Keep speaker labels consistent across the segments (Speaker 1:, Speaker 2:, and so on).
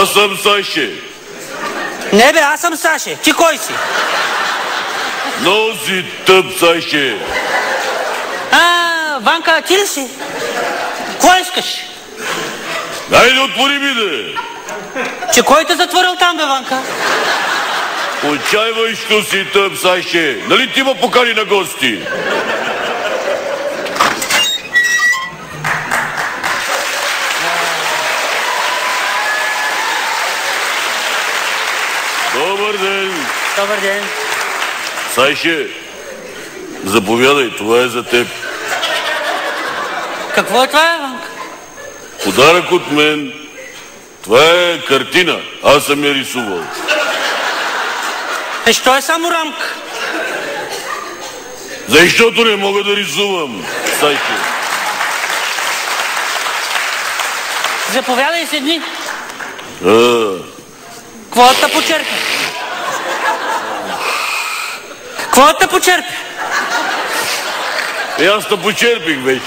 Speaker 1: Аз съм Саше.
Speaker 2: Не бе, аз съм Саше. Ти кой си?
Speaker 1: Много си тъп, Саше.
Speaker 2: Ванка, ти ли си? Какво искаш?
Speaker 1: Айде отвори ми да.
Speaker 2: Че кой те затворил там, бе, Ванка?
Speaker 1: Отчайвай, що си тъп, Саше. Нали ти ма покани на гости? Добър ден.
Speaker 2: Добър ден.
Speaker 1: Саше, заповядай, това е за теб.
Speaker 2: Какво е това, Ванка?
Speaker 1: Подарък от мен. Това е картина. Аз съм я рисувал.
Speaker 2: Що е само рамка?
Speaker 1: Защото не мога да рисувам, Саше.
Speaker 2: Заповядай седни.
Speaker 1: Какво
Speaker 2: те почерпи? Какво те почерпи?
Speaker 1: Аз те почерпих вече.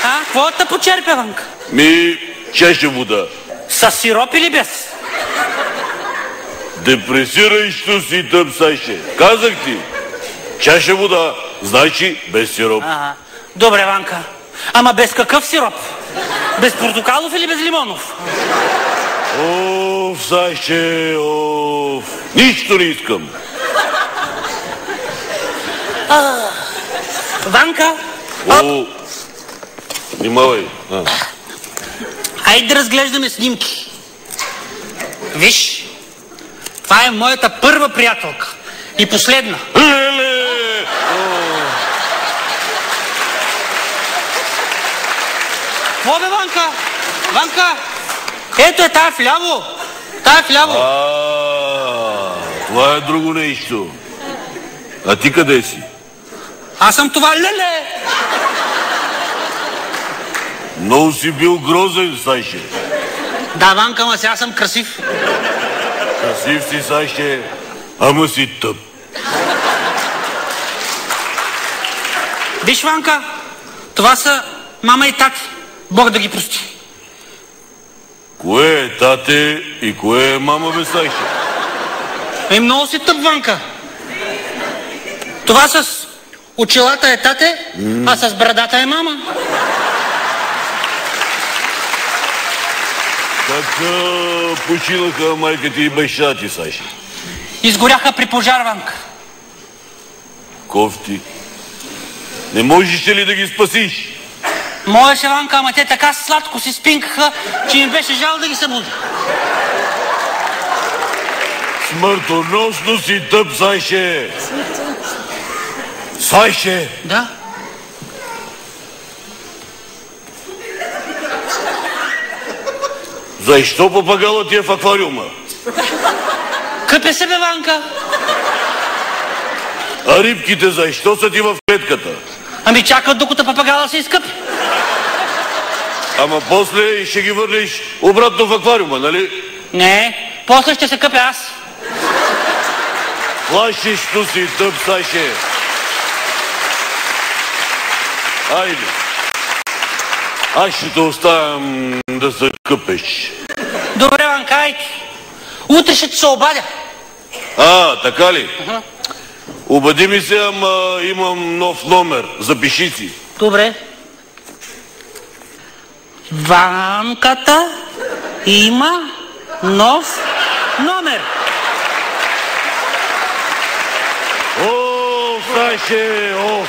Speaker 2: Какво те почерпя, Ванка?
Speaker 1: Чаша вода.
Speaker 2: С сироп или без?
Speaker 1: Депресирай, що си тъп, Саше. Казах ти. Чаша вода, значи без сироп.
Speaker 2: Добре, Ванка. Ама без какъв сироп? Без портокалов или без лимонов?
Speaker 1: Оф, Саше, оф. Нищо не искам.
Speaker 2: Ванка?
Speaker 1: Внимавай.
Speaker 2: Айде да разглеждаме снимки. Виж, това е моята първа приятелка. И последна. Какво бе, Ванка? Ванка, ето е тая вляво. Тая вляво.
Speaker 1: Това е друго нещо. А ти къде си?
Speaker 2: Аз съм това леле.
Speaker 1: Много си бил грозен, Саше.
Speaker 2: Да, Ванка, ама сега съм красив.
Speaker 1: Красив си, Саше, ама си тъп.
Speaker 2: Виж, Ванка, това са мама и тати. Бог да ги прости.
Speaker 1: Кое е тате и кое е мама, бе, Саше?
Speaker 2: Много си тъп, Ванка. Това с очилата е тате, а с брадата е мама.
Speaker 1: Как починаха майка ти и баща ти, Саше?
Speaker 2: Изгоряха при пожар, Ванка.
Speaker 1: Кофти. Не можеш ли да ги спасиш?
Speaker 2: Можеше, Ванка, ама те така сладко си спинкаха, че им беше жал да ги събуди.
Speaker 1: Смъртоносно си тъп, Саше. Саше!
Speaker 2: Да?
Speaker 1: Защо папагала ти е в аквариума?
Speaker 2: Къпе се, бе, Ванка.
Speaker 1: А рибките защо са ти в клетката?
Speaker 2: Ами чакат докато папагала се изкъпи.
Speaker 1: Ама после ще ги върнеш обратно в аквариума, нали?
Speaker 2: Не, после ще се къпя аз.
Speaker 1: Плашещо си тъп, Саше. Айде. Аз ще те оставям да се къпеш.
Speaker 2: Добре, Ванка, айде. Утре ще ти се обадя.
Speaker 1: Така ли? Обади ми се, ама имам нов номер. Запиши си.
Speaker 2: Добре. Ванката има нов номер.
Speaker 1: О, Саше, о!